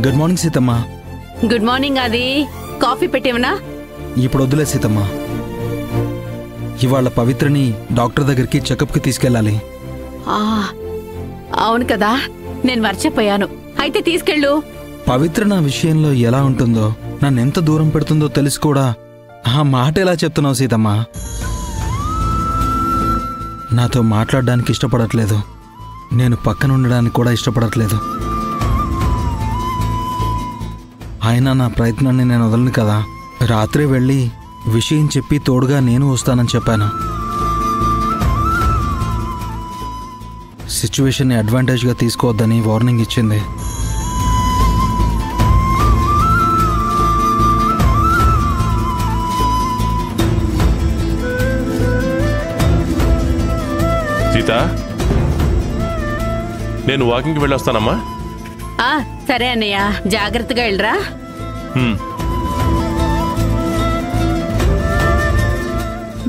Good morning Seethamma. Good morning. అది coffee పెట్టేవనా? ఇప్పుడు వద్దులే సీతమ్మ. ఇవాళ పవిత్రని డాక్టర్ దగ్గరికి చెకప్కి తీసుకెళ్ళాలి. అవును కదా, నేను మర్చిపోయాను. అయితే తీసుకెళ్ళు. పవిత్ర నా విషయంలో ఎలా ఉంటుందో, నన్నెంత దూరం పెడుతుందో తెలిసి కూడా ఆ మాట ఎలా చెప్తున్నావు సీతమ్మ? నాతో మాట్లాడడానికి ఇష్టపడట్లేదు, నేను పక్కన ఉండడానికి కూడా ఇష్టపడట్లేదు. అయినా నా ప్రయత్నాన్ని నేను వదలను కదా. రాత్రే వెళ్ళి విషయం చెప్పి తోడుగా నేను వస్తానని చెప్పాను. సిచ్యువేషన్ని అడ్వాంటేజ్గా తీసుకోవద్దని వార్నింగ్ ఇచ్చింది. సీత, నేను వాకింగ్కి వెళ్ళొస్తానమ్మా. సరే అన్నయ్య, జాగ్రత్తగా వెళ్ళరా.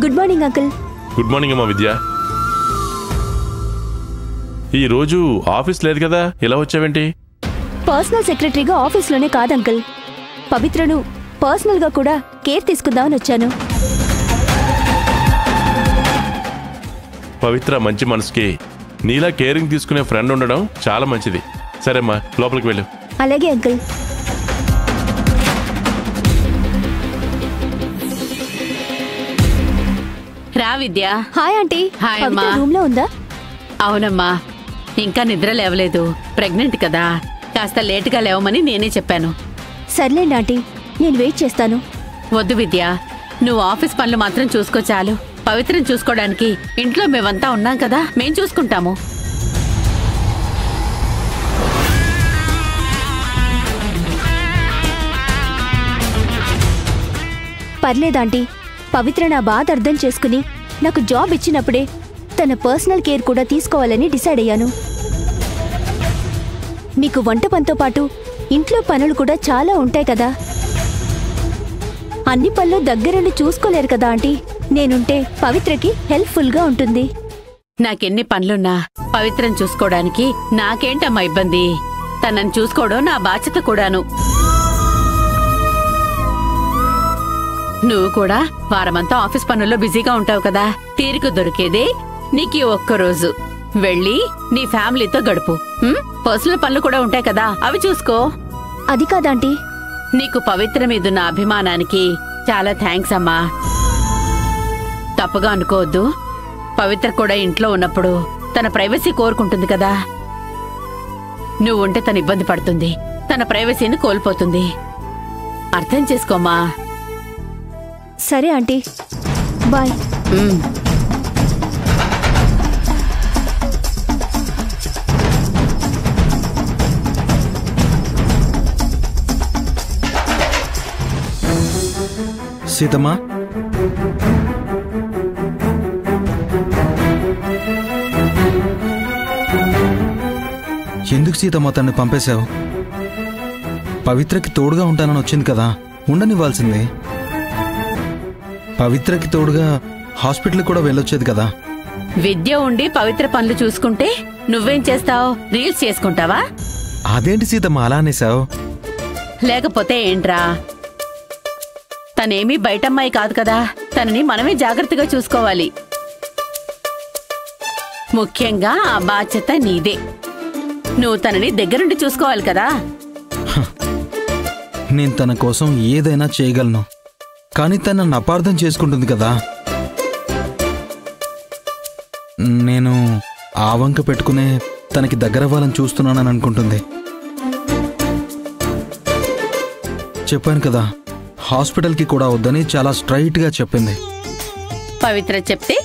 Good morning uncle. Good morning అమ్మా విద్య. ఈ రోజు ఆఫీస్ లేదు కదా, ఇలా వచ్చావేంటి? పర్సనల్ సెక్రటరీగా ఆఫీస్లోనే కాదు అంకుల్, పవిత్రను పర్సనల్గా కూడా కేర్ తీసుకుందామని వచ్చాను. పవిత్ర మంచి మనసుకి నీలా కేరింగ్ తీసుకునే ఫ్రెండ్ ఉండడం చాలా మంచిది. సరేమ్మా, లోపలికి వెళ్ళు. అలాగే అంకుల్. రా విద్య. Hi aunty. హాయ్ అమ్మా. రూమ్ లో ఉందా? అవునమ్మా, ఇంకా నిద్ర లేవలేదు. ప్రెగ్నెంట్ కదా, కాస్త లేటుగా లేవమని నేనే చెప్పాను. సర్లేండి ఆంటీ, నేను వెయిట్ చేస్తాను. వద్దు విద్య, నువ్వు ఆఫీస్ పనులు మాత్రం చూసుకో చాలు. పవిత్రం చూసుకోవడానికి ఇంట్లో మేమంతా ఉన్నాం కదా, మేం చూసుకుంటాము. పర్లేదాంటీ, పవిత్ర నా బాధ అర్థం చేసుకుని నాకు జాబ్ ఇచ్చినప్పుడే తన పర్సనల్ కేర్ కూడా తీసుకోవాలని డిసైడ్ అయ్యాను. మీకు వంట పనితో పాటు ఇంట్లో పనులు కూడా చాలా ఉంటాయి కదా, అన్ని పనులు దగ్గరుండి చూసుకోలేరు కదా ఆంటీ. నేనుంటే పవిత్రకి హెల్ప్ఫుల్గా ఉంటుంది. నాకెన్ని పనులున్నా పవిత్రం చూసుకోవడానికి నాకేంటమ్మా ఇబ్బంది? తనని చూసుకోవడం నా బాధ్యత కూడాను. నువ్వు కూడా వారమంతా ఆఫీస్ పనుల్లో బిజీగా ఉంటావు కదా, తీరిక దొరికేదే నీకు ఒక్కరోజు. వెళ్ళి నీ ఫ్యామిలీతో గడుపు. పర్సనల్ పనులు కూడా ఉంటాయి కదా, అవి చూసుకో. అది కాదంటీ, నీకు పవిత్ర మీదున్న అభిమానానికి చాలా థ్యాంక్స్ అమ్మా. తప్పుగా అనుకోవద్దు. పవిత్ర కూడా ఇంట్లో ఉన్నప్పుడు తన ప్రైవసీ కోరుకుంటుంది కదా. నువ్వు ఉంటే తను ఇబ్బంది పడుతుంది, తన ప్రైవసీని కోల్పోతుంది. అర్థం చేసుకోమా. సరే ఆంటీ, బాయ్. సీతమ్మా, ఎందుకు సీతమ్మ తన్ని పంపేశావు? పవిత్రకి తోడుగా ఉంటానని వచ్చింది కదా, ఉండనివ్వాల్సిందే. పవిత్రకి తోడుగా హాస్పిటల్ కూడా వెళ్ళొచ్చేది కదా. విద్య ఉండి పవిత్ర పనులు చూసుకుంటే నువ్వేం చేస్తావు? రీల్స్ చేసుకుంటావా? అదేంటి సీతమ్మ అలా అనేసావు? లేకపోతే ఏంట్రా, తనేమీ బయటమ్మాయి కాదు కదా, తనని మనమే జాగ్రత్తగా చూసుకోవాలి. ముఖ్యంగా ఆ బాధ్యత నీదే. నువ్వు తనని దగ్గరుండి చూసుకోవాలి కదా. నేను తన కోసం ఏదైనా చేయగలను, కానీ తనని అపార్థం చేసుకుంటుంది కదా. నేను ఆ వంక పెట్టుకునే తనకి దగ్గరవ్వాలని చూస్తున్నానని అనుకుంటుంది. చెప్పాను కదా, హాస్పిటల్కి కూడా వద్దని చాలా స్ట్రైట్గా చెప్పింది. పవిత్ర చెప్తే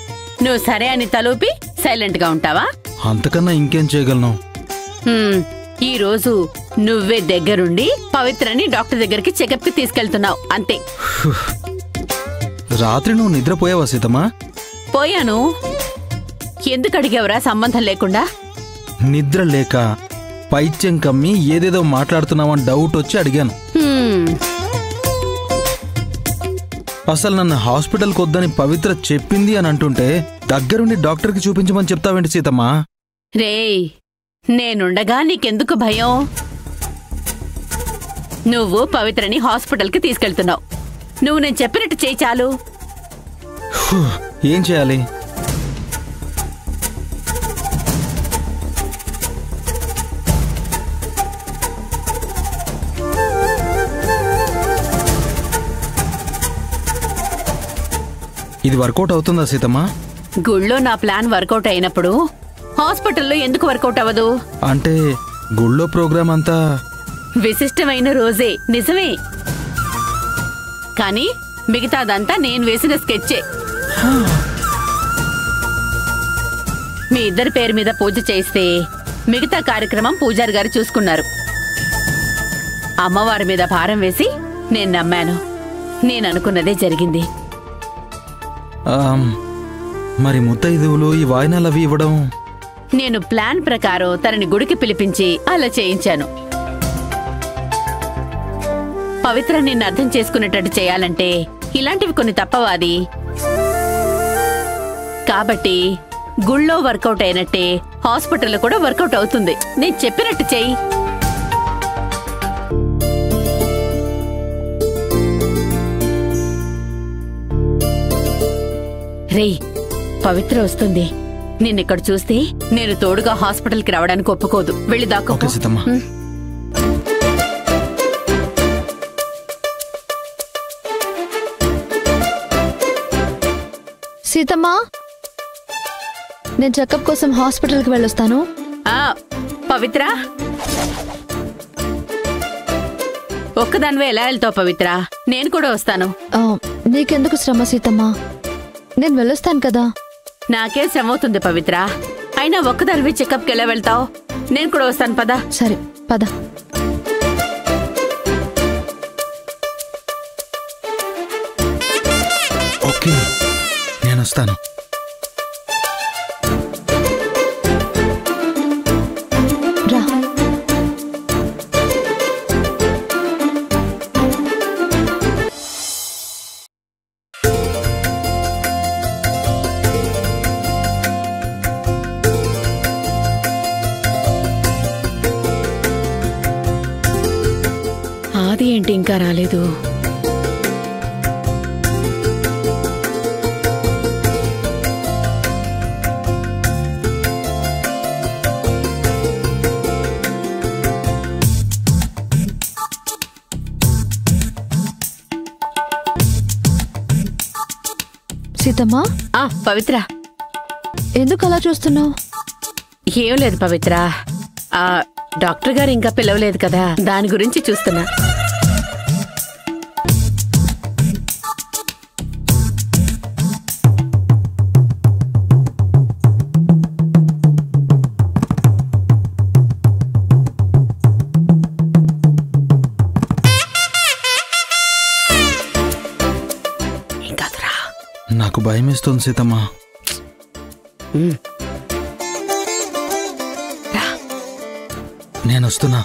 నువ్వు సరే అని తలూపి సైలెంట్గా ఉంటావా? అంతకన్నా ఇంకేం చేయగలను? ఈ రోజు నువ్వే దగ్గరుండి పవిత్రని డాక్టర్ దగ్గరికి చెకప్కి తీసుకెళ్తున్నావు అంతే. రాత్రి నువ్వు నిద్రపోయావా సీతమ్మా? పోయాను. ఎందుకు అడిగావురా సంబంధం లేకుండా? నిద్ర లేక పైత్యం కమ్మి ఏదేదో మాట్లాడుతున్నావని డౌట్ వచ్చి అడిగాను. అసలు నన్ను హాస్పిటల్కి వద్దని పవిత్ర చెప్పింది అని అంటుంటే దగ్గరుండి డాక్టర్కి చూపించమని చెప్తావేంటి సీతమ్మా? రేయ్, నేనుండగా నీకెందుకు భయం? నువ్వు పవిత్రని హాస్పిటల్కి తీసుకెళ్తున్నావు. నువ్వు నేను చెప్పినట్టు చేయి చాలు. ఏం చేయాలి? ఇది వర్కౌట్ అవుతుందా సీతమ్మ? గుళ్ళో నా ప్లాన్ వర్కౌట్ అయినప్పుడు హాస్పిటల్లో ఎందుకు వర్కౌట్ అవ్వదు? అంటే గుళ్ళో ప్రోగ్రామ్ అంతా విశిష్టమైన రోజే నిజమే, కానీ మిగతాదంతా నేను వేసిన స్కెచ్చే. మీ ఇద్దరి పేరు మీద పూజ చేస్తే మిగతా కార్యక్రమం పూజారి గారు చూసుకున్నారు. అమ్మవారి మీద భారం వేసి నేను నమ్మాను. నేను అనుకున్నదే జరిగింది. మరి ముత్తైదువులు ఈ వాయినాలు అవి ఇవ్వడం? నేను ప్లాన్ ప్రకారం తనని గుడికి పిలిపించి అలా చేయించాను. పవిత్ర నిన్ను అర్థం చేసుకునేటట్టు చేయాలంటే ఇలాంటివి కొన్ని తప్పవాది. కాబట్టి గుళ్ళో వర్కౌట్ అయినట్టే హాస్పిటల్లో కూడా వర్కౌట్ అవుతుంది. నేను చెప్పినట్టు చెయ్యి. రేయ్, పవిత్ర వస్తుంది. నిన్నిక్కడ చూస్తే నేను తోడుగా హాస్పిటల్కి రావడానికి ఒప్పుకోదు. వెళ్ళి దాక్కో. ఓకే సీతమ్మ. సీతమ్మ, నేను చెకప్ కోసం హాస్పిటల్కి వెళ్ళొస్తాను. పవిత్ర, ఒక్కదానివే ఎలా వెళ్తావు పవిత్ర? నేను కూడా వస్తాను. నీకెందుకు శ్రమ సీతమ్మ, నేను వెళ్ళొస్తాను కదా. నాకే శ్రమ అవుతుంది పవిత్ర. అయినా ఒక్కదానివి చెకప్కి ఎలా వెళ్తావు? నేను కూడా వస్తాను, పద. సరే పద. ఓకే, నేను వస్తాను. రా. ఆది ఏంటి ఇంకా రాలేదు? సీతమ్మ, పవిత్ర, ఎందుకు అలా చూస్తున్నావు? ఏం లేదు పవిత్ర, డాక్టర్ గారు ఇంకా పిలవలేదు కదా, దాని గురించి చూస్తున్నా. నాకు భయం వేస్తుంది సీతమ్మ. నేను వస్తున్నా.